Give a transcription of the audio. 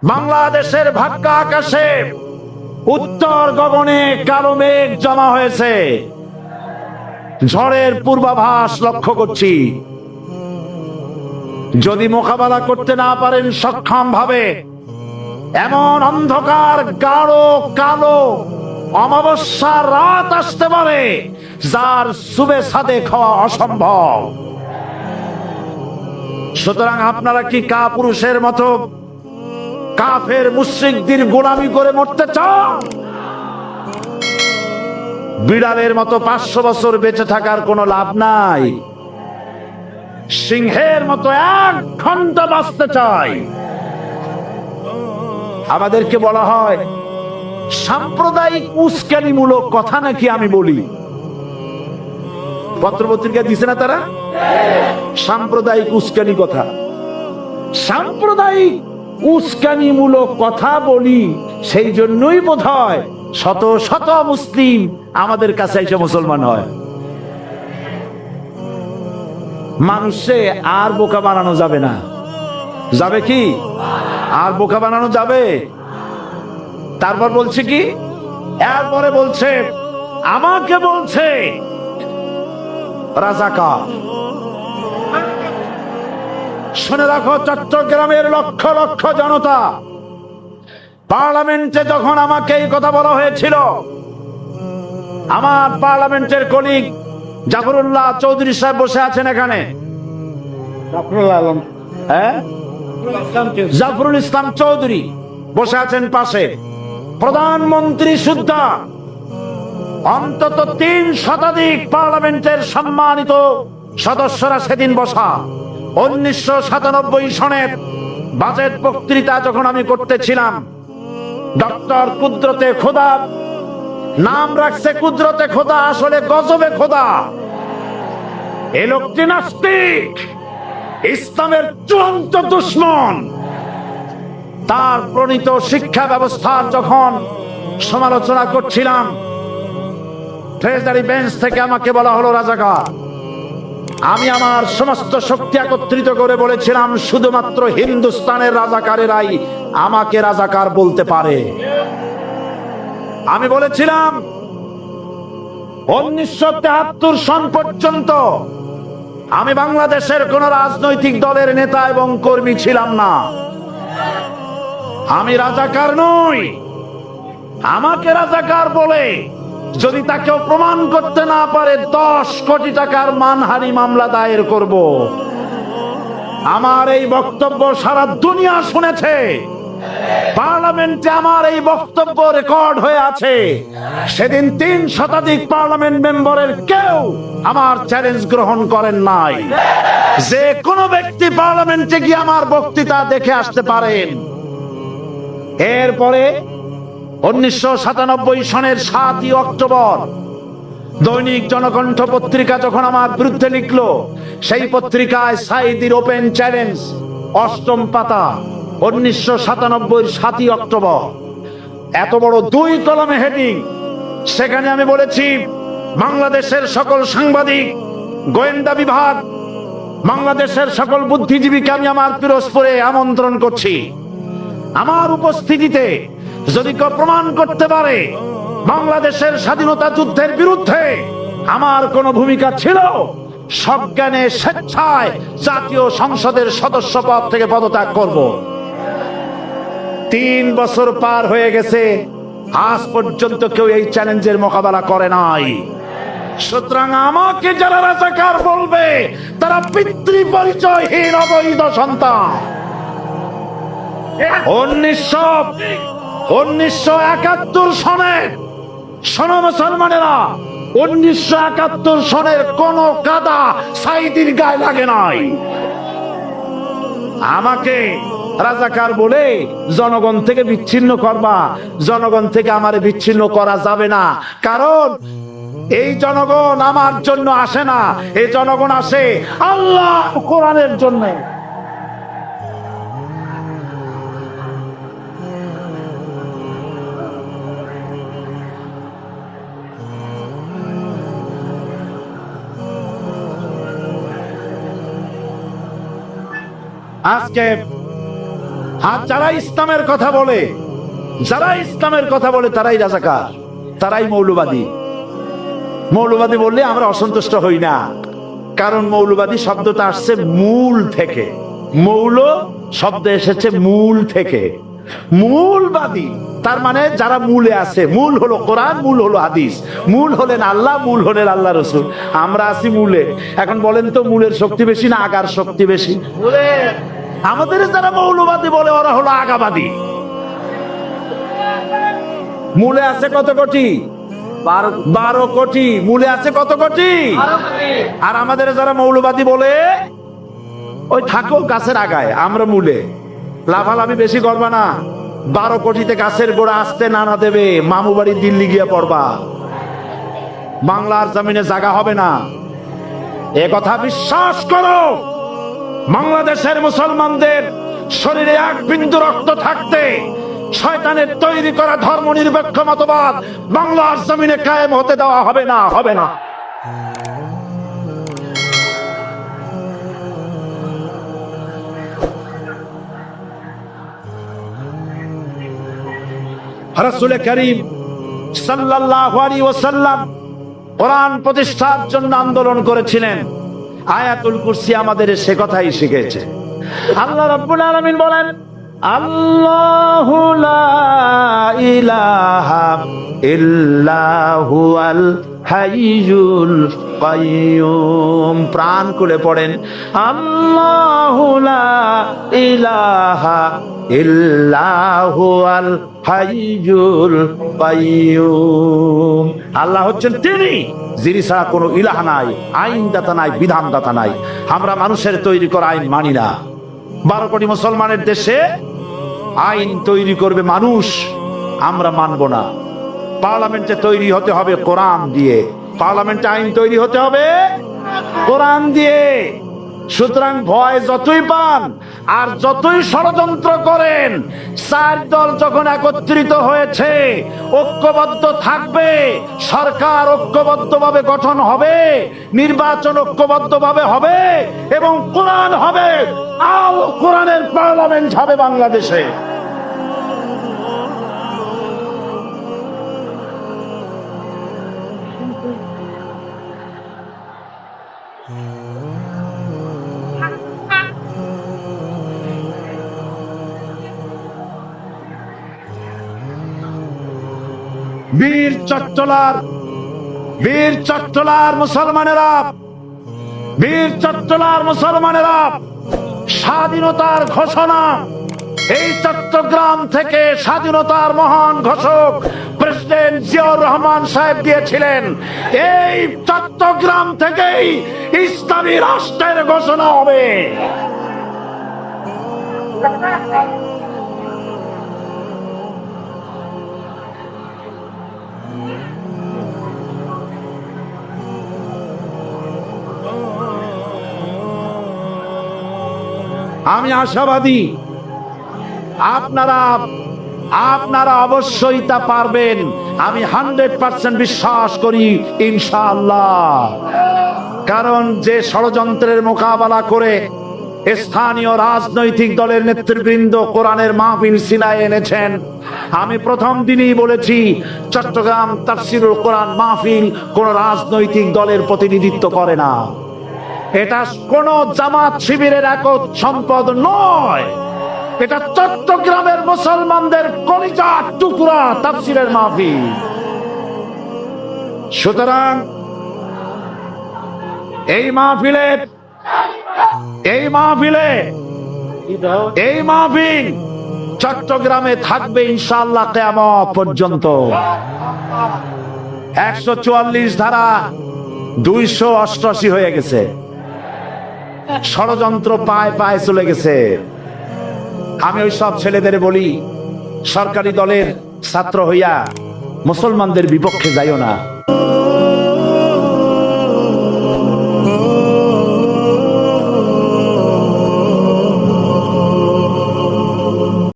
বাংলাদেশের ভাগ্য আকাশে উত্তর গগনে কালো মেঘ জমা হয়েছে, ঝড়ের পূর্বাভাস লক্ষ্য করছি। যদি মোকাবেলা করতে না পারেন সক্ষম ভাবে, এমন অন্ধকার গাঢ় কালো অমাবস্যার রাত আসতে পারে যার সুবে সাদে খাওয়া অসম্ভব। সুতরাং আপনারা কি কাপুরুষের মতো কাফের মুশরিকদের গোলামি করে মরতে চান? বিড়ালের মতো 500 বছর বেঁচে থাকার কোনো লাভ নাই। সিংহের মতো 1 ঘন্টা বাঁচতে চাই। আমাদেরকে বলা হয় সাম্প্রদায়িক উস্কানিমূলক কথা নাকি আমি বলি। পত্রপত্রিকা দিছে না তারা? সাম্প্রদায়িক উস্কানি কথা, সাম্প্রদায়িক উস্কানিমূলক কথা বলি। সেই জন্যই বোধহয় শত শত মুসলিম আমাদের কাছে এসে মুসলমান হয়। মানুষে আর বোকা বানানো যাবে না। যাবে কি? আর বোকা বানানো যাবে? তারপর বলছে কি? এরপরে বলছে, আমাকে বলছে রাজাকার। শুনে রাখো চট্টগ্রামের লক্ষ লক্ষ জনতা, পার্লামেন্টে যখন আমাকে এই কথা বলা হয়েছিল, আমার পার্লামেন্টের কলিগ জাফরুল্লাহ চৌধুরী সাহেব বসে আছেন এখানে, জাফরুল ইসলাম চৌধুরী বসে আছেন পাশে, প্রধানমন্ত্রী সুদ্ধা, অন্তত 3 শতাধিক পার্লামেন্টের সম্মানিত সদস্যরা সেদিন বসা। 1997 সনের বাজেট বক্তৃতা যখন আমি করতেছিলাম, ডক্টর কুদরতে খোদা, নাম রাখছে কুদরতে খোদা, আসলে গজবে খোদা। এ লোকটি নাস্তিক, ইসলামের চূড়ান্ত দুশমন। তার প্রণীত শিক্ষা ব্যবস্থার যখন সমালোচনা করছিলাম, ট্রেজারি বেঞ্চ থেকে আমাকে বলা হলো রাজাকার। আমি আমার সমস্ত শক্তি একত্রিত করে বলেছিলাম, শুধুমাত্র হিন্দুস্তানের রাজাকারেরাই আমাকে রাজাকার বলতে পারে। আমি বলেছিলাম 1973 সন পর্যন্ত আমি বাংলাদেশের কোন রাজনৈতিক দলের নেতা এবং কর্মী ছিলাম না। আমি রাজাকার নই। আমাকে রাজাকার বলে যদি তাকেও প্রমাণ করতে না পারে, 10 কোটি টাকার মানহানি মামলা দায়ের করব। আমার এই বক্তব্য সারা দুনিয়া শুনেছে। পার্লামেন্টে আমার এই বক্তব্য রেকর্ড হয়ে আছে। সেদিন 3 শতাধিক পার্লামেন্ট মেম্বারের কেউ আমার চ্যালেঞ্জ গ্রহণ করেন নাই। যে কোনো ব্যক্তি পার্লামেন্টে গিয়ে আমার বক্তৃতা দেখে আসতে পারেন। এরপরে 1997 সনের 7ই অক্টোবর দৈনিক জনকণ্ঠ পত্রিকা যখন আমার বিরুদ্ধে লিখলো, সেই পত্রিকায় সাইদির ওপেন চ্যালেঞ্জ 8ম পাতা, 1997 7ই অক্টোবর, এত বড় 2 কলমে হেডিং। সেখানে আমি বলেছি, বাংলাদেশের সকল সাংবাদিক, গোয়েন্দা বিভাগ, বাংলাদেশের সকল বুদ্ধিজীবীকে আমি আমার পিরোজপুরে আমন্ত্রণ করছি। আমার উপস্থিতিতে যদি কেউ প্রমাণ করতে পারে বাংলাদেশের স্বাধীনতা যুদ্ধের বিরুদ্ধে আমার কোনো ভূমিকা ছিল, সজ্ঞানে স্বেচ্ছায় জাতীয় সংসদের সদস্য পদ থেকে পদত্যাগ করব। 3 বছর পার হয়ে গেছে, আজ পর্যন্ত কেউ এই চ্যালেঞ্জের মোকাবেলা করে নাই। সুতরাং আমাকে যারা রাজাকার বলবে, তারা পিতৃ পরিচয়হীন অবৈধ সন্তান। 1971 সনের, শোনো মুসলমানেরা, 1971 সনের কোন কাদা সাইদির গায়ে লাগে নাই। আমাকে রাজাকার বলে জনগণ থেকে বিচ্ছিন্ন করবা। জনগণ থেকে আমারে বিচ্ছিন্ন করা যাবে না, কারণ এই জনগণ আমার জন্য আসে না। এই জনগণ আসে আল্লাহ কোরআনের জন্য। আজকে আর যারা ইসলামের কথা বলে তারাই রাজাকার, তারাই মৌলবাদী। মৌলবাদী বললে আমরা অসন্তুষ্ট হই না, কারণ মৌলবাদী শব্দটা আসছে মূল থেকে। মৌল শব্দ এসেছে মূল থেকে। মূলবাদী তার মানে যারা মূলে আছে। মূল হলো কোরআন, মূল হলো হাদিস, মূল হলেন আল্লাহ, মূল হলেন আল্লাহ রসুল। আমরা আছি মূলে। এখন বলেন তো মূলের শক্তি বেশি না আগার শক্তি বেশি? আমাদের যারা মৌলবাদী বলে ওরা হলো আগাবাদী। মূলে আছে কত কোটি? 12 কোটি। মূলে আছে কত কোটি? আর আমাদের যারা মৌলবাদী বলে ওই থাকো গাছের আগায়, আমরা মূলে। লাফালাফি বেশি করবা না। 12 কোটিতে গাছের গোড়া আসতে নানা দেবে, মামু বাড়ি দিল্লি গিয়ে পড়বা, বাংলার জমিনে জায়গা হবে না। এ কথা বিশ্বাস করো। বাংলাদেশের মুসলমানদের শরীরে এক বিন্দু রক্ত থাকতে শয়তানের তৈরি করা ধর্মনিরপেক্ষ মতবাদ বাংলার জমিনে কায়েম হতে দেওয়া হবে না, হবে না। রাসূল করিম সাল্লাল্লাহু আলাইহি ওয়াসাল্লাম কোরআন প্রতিষ্ঠার জন্য আন্দোলন করেছিলেন। আয়াতুল কুরসি আমাদের সে কথাই শিখেছে। আল্লাহ রাব্বুল আলামিন বলেন, আল্লাহু লা ইলাহা ইল্লা হুয়াল হাইয়ুল কাইয়ুম। প্রাণ খুলে পড়েন, আল্লাহু লা ইলাহা ইল্লা হুয়াল হাইয়ুল কাইয়ুম। আল্লাহ হচ্ছেন তিনি, যিনি ছাড়া কোনো ইলাহ নাই, আইনদাতা নাই, বিধানদাতা নাই। আমরা মানুষের তৈরি করা আইন মানি না। 12 কোটি মুসলমানের দেশে আইন তৈরি করবে মানুষ, আমরা মানব না। পার্লামেন্টে তৈরি হতে হবে কোরআন দিয়ে, পার্লামেন্টে আইন তৈরি হতে হবে কোরআন দিয়ে। সুতরাং ভয় যতই পান আর যতই ষড়যন্ত্র করেন, 4 দল যখন একত্রিত হয়েছে, ঐক্যবদ্ধ থাকবে, সরকার ঐক্যবদ্ধভাবে গঠন হবে, নির্বাচন ঐক্যবদ্ধভাবে হবে এবং কোরআন হবে, আল কোরআনের পার্লামেন্ট হবে বাংলাদেশে। বীর চট্টলার মুসলমানেরা স্বাধীনতার ঘোষণা, এই চট্টগ্রাম থেকে স্বাধীনতার মহান ঘোষক প্রেসিডেন্ট জিয়াউর রহমান সাহেব দিয়েছিলেন। এই চট্টগ্রাম থেকেই ইসলামী রাষ্ট্রের ঘোষণা হবে। আমি আশাবাদী আপনারা অবশ্যই তা পারবেন। আমি 100% বিশ্বাস করি ইনশাআল্লাহ। কারণ যে ষড়যন্ত্রের মোকাবেলা করে স্থানীয় রাজনৈতিক দলের নেতৃবৃন্দ কোরআনের মাহফিল সিনায় এনেছেন, আমি প্রথম দিনই বলেছি চট্টগ্রাম তাফসীরুল কোরআন মাহফিল কোন রাজনৈতিক দলের প্রতিনিধিত্ব করে না। এটা কোন জামাত শিবিরের একক সম্পদ নয়, এটা চট্টগ্রামের মুসলমানদের কলিজার টুকরা তাফসীরের মাহফিল। সুতরাং এই মাহফিল চট্টগ্রামে থাকবে ইনশাআল্লাহ কিয়ামত পর্যন্ত। 144 ধারা 288 হয়ে গেছে, ষড়যন্ত্র পায় পায় চলে গেছে। আমি ওই সব ছেলেদের বলি, সরকারি দলের ছাত্র হইয়া মুসলমানদের বিপক্ষে যাইও না।